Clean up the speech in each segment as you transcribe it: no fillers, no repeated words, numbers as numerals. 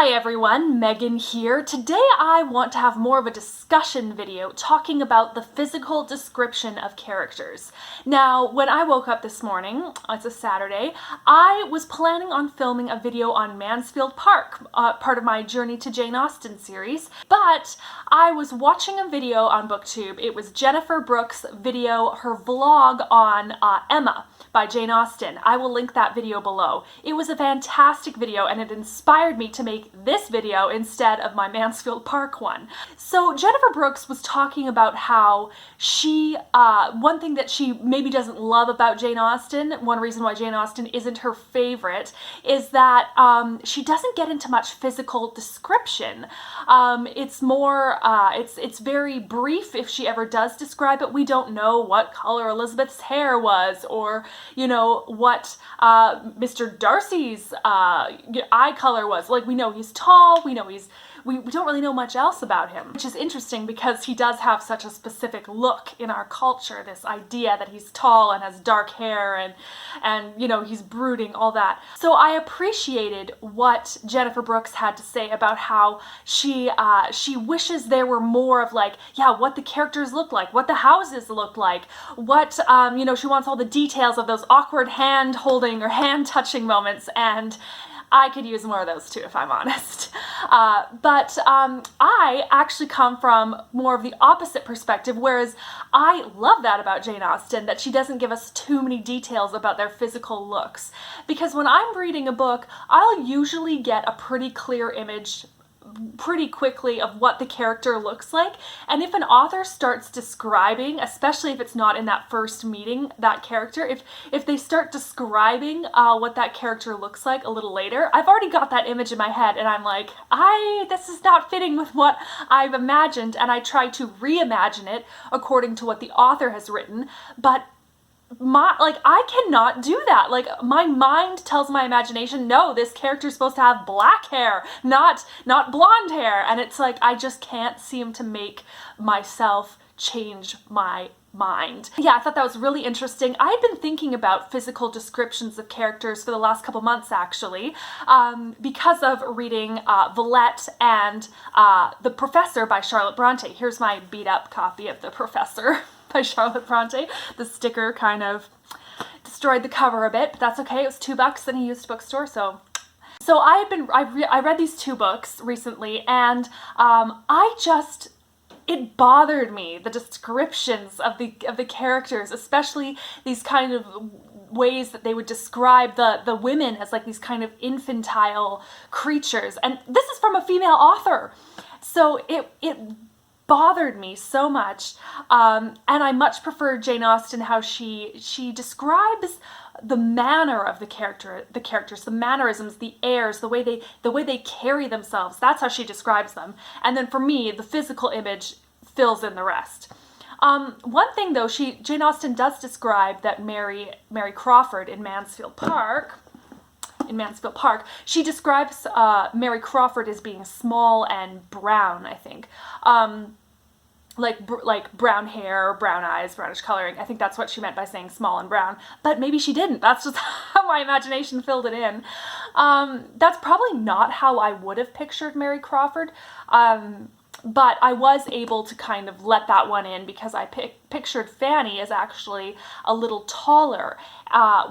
Hi everyone, Megan here. Today I want to have more of a discussion video talking about the physical description of characters. Now, when I woke up this morning, it's a Saturday, I was planning on filming a video on Mansfield Park, part of my Journey to Jane Austen series, but I was watching a video on BookTube. It was Jennifer Brooks' video, her vlog on Emma by Jane Austen. I will link that video below. It was a fantastic video and it inspired me to make this video instead of my Mansfield Park one. So Jennifer Brooks was talking about how she, one thing that she maybe doesn't love about Jane Austen, one reason why Jane Austen isn't her favorite, is that she doesn't get into much physical description. It's more, it's very brief if she ever does describe it. We don't know what color Elizabeth's hair was, or, you know, what Mr. Darcy's eye color was. Like, we know he's tall, we know we don't really know much else about him, which is interesting because he does have such a specific look in our culture, this idea that he's tall and has dark hair and you know, he's brooding, all that. So I appreciated what Jennifer Brooks had to say about how she wishes there were more of, like, yeah, what the characters look like, what the houses look like, what, you know, she wants all the details of those awkward hand holding or hand touching moments, and I could use more of those too, if I'm honest. But I actually come from more of the opposite perspective, whereas I love that about Jane Austen, that she doesn't give us too many details about their physical looks. Because when I'm reading a book, I'll usually get a pretty clear image pretty quickly of what the character looks like, and if an author starts describing, especially if it's not in that first meeting, that character, if they start describing what that character looks like a little later, I've already got that image in my head and I'm like, this is not fitting with what I've imagined, and I try to reimagine it according to what the author has written, but I cannot do that. Like, my mind tells my imagination, no, this character's supposed to have black hair, not blonde hair. And it's like, I just can't seem to make myself change my mind. Yeah, I thought that was really interesting. I've been thinking about physical descriptions of characters for the last couple months, actually, because of reading Villette and The Professor by Charlotte Bronte. Here's my beat up copy of The Professor by Charlotte Bronte. The sticker kind of destroyed the cover a bit, but that's okay. It was $2 in a used bookstore, so I read these two books recently, and it bothered me, the descriptions of the characters, especially these kind of ways that they would describe the women as like these kind of infantile creatures. And this is from a female author. So it bothered me so much, and I much prefer Jane Austen, how she describes the manner of the characters, the mannerisms, the airs, the way they carry themselves. That's how she describes them. And then for me, the physical image fills in the rest. One thing though, Jane Austen does describe that Mary Crawford in Mansfield Park, she describes Mary Crawford as being small and brown, I think. Like brown hair, brown eyes, brownish coloring. I think that's what she meant by saying small and brown, but maybe she didn't. That's just how my imagination filled it in. That's probably not how I would have pictured Mary Crawford, but I was able to kind of let that one in because I pictured Fanny as actually a little taller,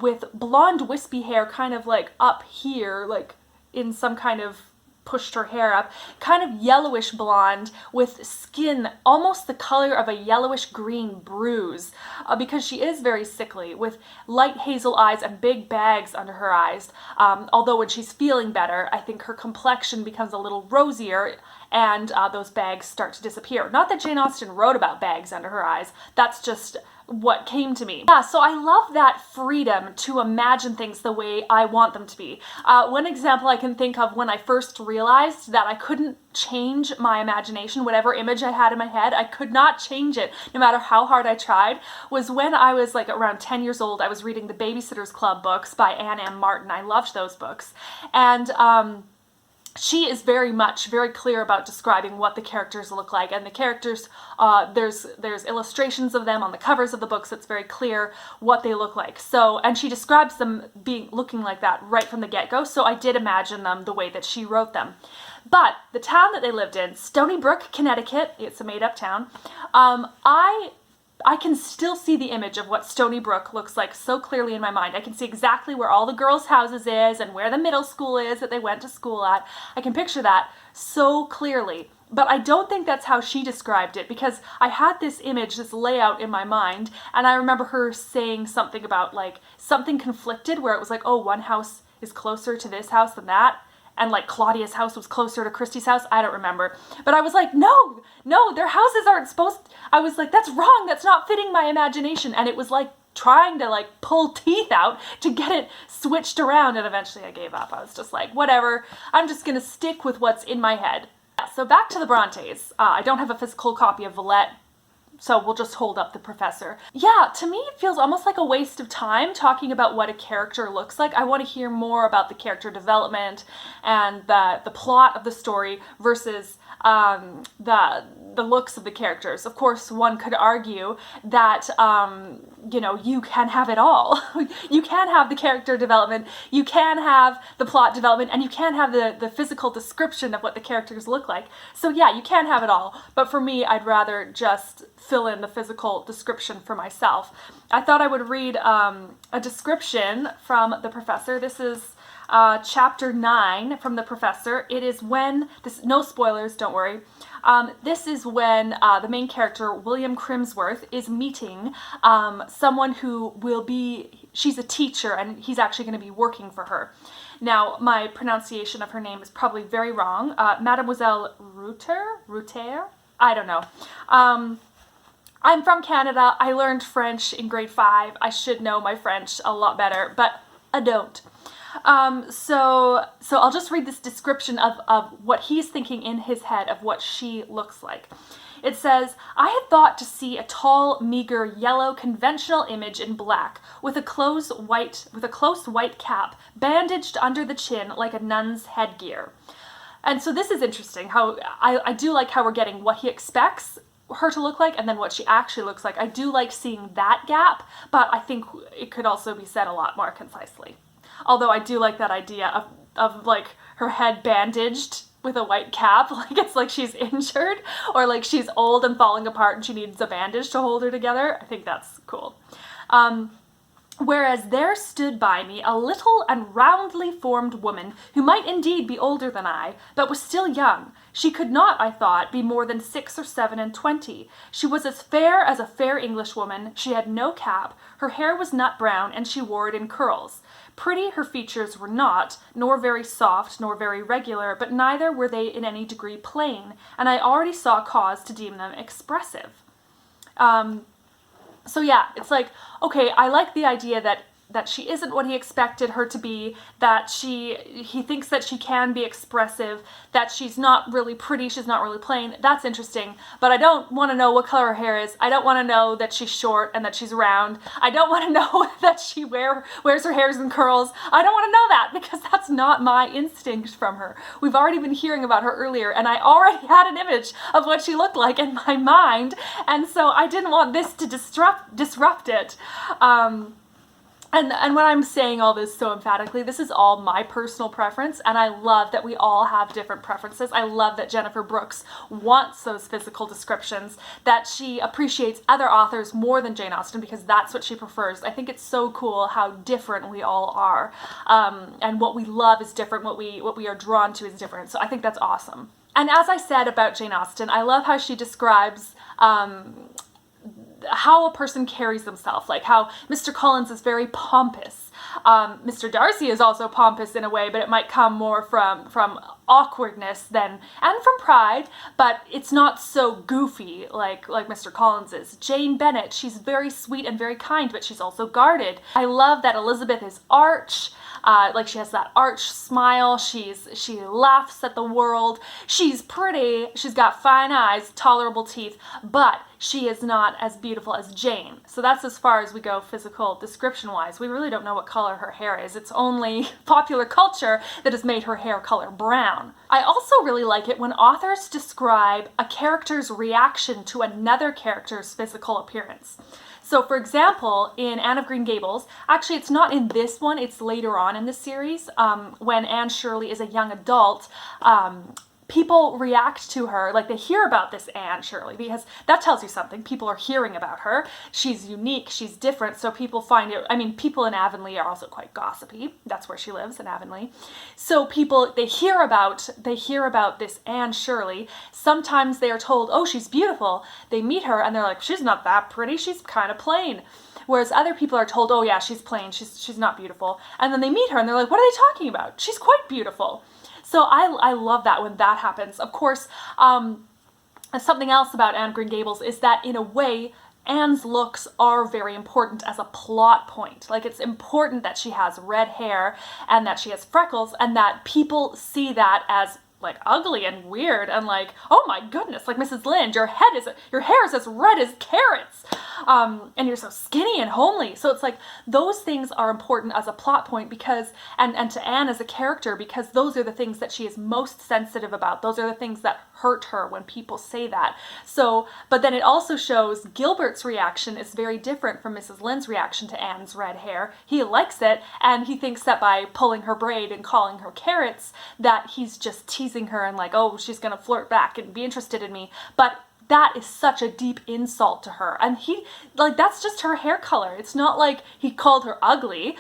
with blonde wispy hair kind of like up here, like in some kind of pushed her hair up, kind of yellowish blonde with skin almost the color of a yellowish green bruise, because she is very sickly, with light hazel eyes and big bags under her eyes. Although when she's feeling better, I think her complexion becomes a little rosier and those bags start to disappear. Not that Jane Austen wrote about bags under her eyes, that's just what came to me. Yeah, so I love that freedom to imagine things the way I want them to be. One example I can think of when I first realized that I couldn't change my imagination, whatever image I had in my head, I could not change it no matter how hard I tried, was when I was like around 10 years old. I was reading the Babysitter's Club books by Anne M. Martin. I loved those books. And she is very clear about describing what the characters look like, and the characters, there's illustrations of them on the covers of the books. It's very clear what they look like. So, and she describes them looking like that right from the get-go, so I did imagine them the way that she wrote them. But the town that they lived in, Stony Brook, Connecticut, it's a made-up town, I can still see the image of what Stony Brook looks like so clearly in my mind. I can see exactly where all the girls' houses is and where the middle school is that they went to school at. I can picture that so clearly. But I don't think that's how she described it, because I had this image, this layout in my mind, and I remember her saying something about like something conflicted, where it was like, oh, one house is closer to this house than that, and like Claudia's house was closer to Christy's house. I don't remember. But I was like, no, their houses aren't supposed to. I was like, that's wrong. That's not fitting my imagination. And it was like trying to like pull teeth out to get it switched around. And eventually I gave up. I was just like, whatever. I'm just going to stick with what's in my head. So back to the Brontes. I don't have a physical copy of Villette, so we'll just hold up the professor. Yeah, to me it feels almost like a waste of time talking about what a character looks like. I want to hear more about the character development and the plot of the story versus the looks of the characters. Of course, one could argue that, you can have it all. You can have the character development, you can have the plot development, and you can have the physical description of what the characters look like. So yeah, you can have it all. But for me, I'd rather just fill in the physical description for myself. I thought I would read a description from the professor. This is chapter 9 from the professor. It is when, no spoilers, don't worry. This is when the main character, William Crimsworth, is meeting someone who she's a teacher, and he's actually going to be working for her. Now, my pronunciation of her name is probably very wrong. Mademoiselle Reuter? I don't know. I'm from Canada. I learned French in grade 5. I should know my French a lot better, but I don't. So I'll just read this description of what he's thinking in his head of what she looks like. It says, I had thought to see a tall, meager, yellow, conventional image in black, with a close white cap, bandaged under the chin like a nun's headgear. And so this is interesting, how I do like how we're getting what he expects her to look like and then what she actually looks like. I do like seeing that gap, but I think it could also be said a lot more concisely. Although I do like that idea of like her head bandaged with a white cap, like it's like she's injured, or like she's old and falling apart and she needs a bandage to hold her together. I think that's cool. Whereas there stood by me a little and roundly formed woman who might indeed be older than I, but was still young. She could not, I thought, be more than 6 or 7 and 20. She was as fair as a fair Englishwoman. She had no cap, her hair was nut brown, and she wore it in curls. Pretty her features were not, nor very soft, nor very regular, but neither were they in any degree plain, and I already saw cause to deem them expressive. So yeah, it's like, okay, I like the idea that she isn't what he expected her to be, that he thinks that she can be expressive, that she's not really pretty, she's not really plain. That's interesting, but I don't want to know what color her hair is. I don't want to know that she's short and that she's round. I don't want to know that she wears her hairs in curls. I don't want to know that, because that's not my instinct from her. We've already been hearing about her earlier, and I already had an image of what she looked like in my mind, and so I didn't want this to disrupt it. And when I'm saying all this so emphatically, this is all my personal preference, and I love that we all have different preferences. I love that Jennifer Brooks wants those physical descriptions, that she appreciates other authors more than Jane Austen because that's what she prefers. I think it's so cool how different we all are, and what we love is different, what we are drawn to is different, so I think that's awesome. And as I said about Jane Austen, I love how she describes how a person carries themselves, like how Mr. Collins is very pompous. Mr. Darcy is also pompous in a way, but it might come more from awkwardness and from pride, but it's not so goofy like Mr. Collins is. Jane Bennet, she's very sweet and very kind, but she's also guarded. I love that Elizabeth is arch. Like she has that arch smile, she laughs at the world, she's pretty, she's got fine eyes, tolerable teeth, but she is not as beautiful as Jane. So that's as far as we go physical description wise. We really don't know what color her hair is. It's only popular culture that has made her hair color brown. I also really like it when authors describe a character's reaction to another character's physical appearance. So for example, in Anne of Green Gables, actually it's not in this one, it's later on in the series, when Anne Shirley is a young adult, people react to her, like they hear about this Anne Shirley, because that tells you something. People are hearing about her. She's unique, she's different, so people find it, I mean, people in Avonlea are also quite gossipy. That's where she lives, in Avonlea. So people, they hear about this Anne Shirley. Sometimes they are told, oh, she's beautiful. They meet her and they're like, she's not that pretty, she's kind of plain. Whereas other people are told, oh yeah, she's plain, she's not beautiful. And then they meet her and they're like, what are they talking about? She's quite beautiful. So I love that when that happens. Of course, something else about Anne of Green Gables is that in a way, Anne's looks are very important as a plot point. Like, it's important that she has red hair and that she has freckles and that people see that as like ugly and weird and like, oh my goodness, like Mrs. Lynde, your hair is as red as carrots, and you're so skinny and homely. So it's like those things are important as a plot point because, and to Anne as a character, because those are the things that she is most sensitive about. Those are the things that hurt her when people say that. So, but then it also shows Gilbert's reaction is very different from Mrs. Lynde's reaction to Anne's red hair. He likes it, and he thinks that by pulling her braid and calling her carrots, that he's just teasing her and like, oh, she's gonna flirt back and be interested in me. But that is such a deep insult to her. And he, like, that's just her hair color. It's not like he called her ugly.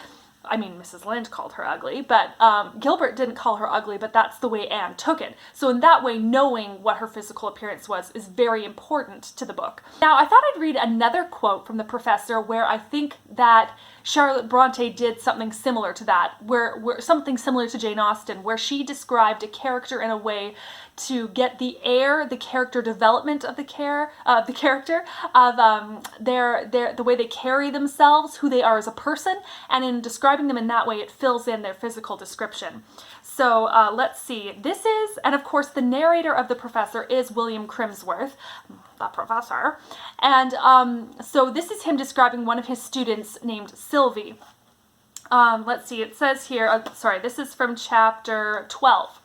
I mean, Mrs. Lynde called her ugly, but Gilbert didn't call her ugly, but that's the way Anne took it. So in that way, knowing what her physical appearance was is very important to the book. Now, I thought I'd read another quote from the professor where I think that Charlotte Bronte did something similar to that, where something similar to Jane Austen, where she described a character in a way to get the character development of the character, of the way they carry themselves, who they are as a person, and in describing them in that way, it fills in their physical description. So let's see. This is, and of course, the narrator of The Professor is William Crimsworth, the professor, and so this is him describing one of his students named Sylvie. Let's see. It says here. Sorry, this is from chapter 12.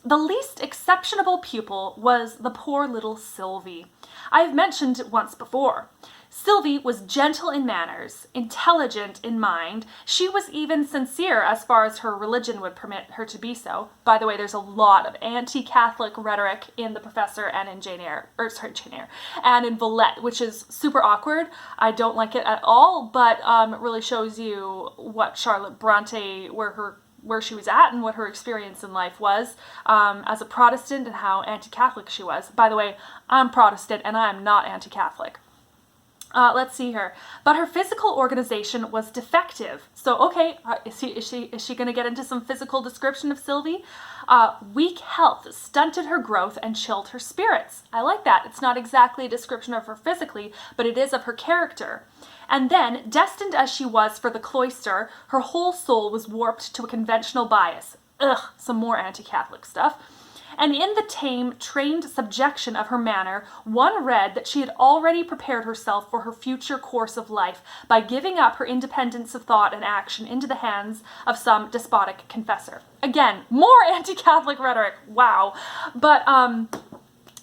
The least exceptionable pupil was the poor little Sylvie. I have mentioned it once before. Sylvie was gentle in manners, intelligent in mind. She was even sincere as far as her religion would permit her to be so. By the way, there's a lot of anti-Catholic rhetoric in The Professor and in and in Villette, which is super awkward. I don't like it at all, but it really shows you what Charlotte Bronte, where she was at and what her experience in life was as a Protestant and how anti-Catholic she was. By the way, I'm Protestant and I'm not anti-Catholic. Let's see here. But her physical organization was defective. So, okay, is she going to get into some physical description of Sylvie? Weak health stunted her growth and chilled her spirits. I like that. It's not exactly a description of her physically, but it is of her character. And then, destined as she was for the cloister, her whole soul was warped to a conventional bias. Ugh, some more anti-Catholic stuff. And in the tame, trained subjection of her manner, one read that she had already prepared herself for her future course of life by giving up her independence of thought and action into the hands of some despotic confessor. Again, more anti-Catholic rhetoric, wow. But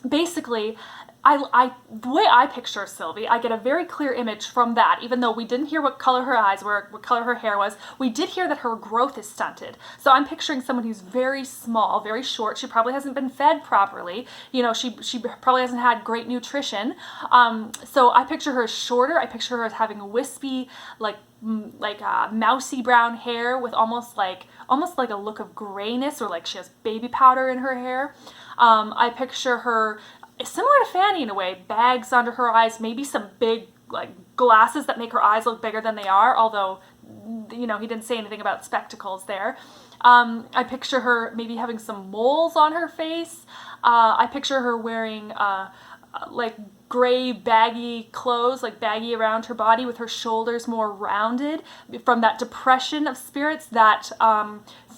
basically, the way I picture Sylvie, I get a very clear image from that. Even though we didn't hear what color her eyes were, what color her hair was, we did hear that her growth is stunted. So I'm picturing someone who's very small, very short. She probably hasn't been fed properly. You know, she probably hasn't had great nutrition. So I picture her as shorter. I picture her as having a wispy, like mousy brown hair with almost like a look of grayness, or like she has baby powder in her hair. I picture her similar to Fanny in a way, bags under her eyes, maybe some big like glasses that make her eyes look bigger than they are, although, you know, he didn't say anything about spectacles there. I picture her maybe having some moles on her face. I picture her wearing like gray baggy clothes, like baggy around her body, with her shoulders more rounded from that depression of spirits that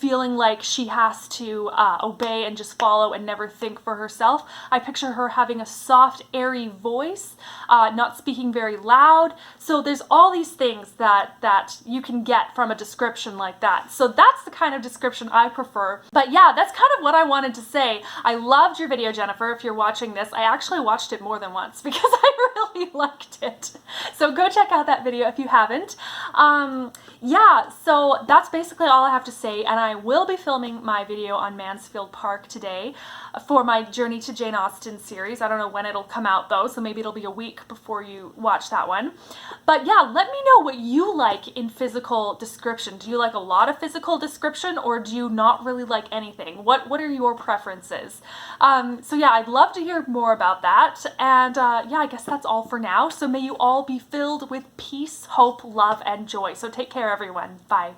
feeling like she has to obey and just follow and never think for herself. I picture her having a soft, airy voice, not speaking very loud. So there's all these things that you can get from a description like that. So that's the kind of description I prefer. But yeah, that's kind of what I wanted to say. I loved your video, Jennifer. If you're watching this, I actually watched it more than once because I really liked it. So go check out that video if you haven't. Yeah, so that's basically all I have to say, and I will be filming my video on Mansfield Park today for my Journey to Jane Austen series. I don't know when it'll come out though, so maybe it'll be a week before you watch that one. But yeah, let me know what you like in physical description. Do you like a lot of physical description, or do you not really like anything? What are your preferences? So yeah, I'd love to hear more about that. And yeah, I guess that's all for now. So may you all be filled with peace, hope, love, and joy. So take care, everyone. Bye.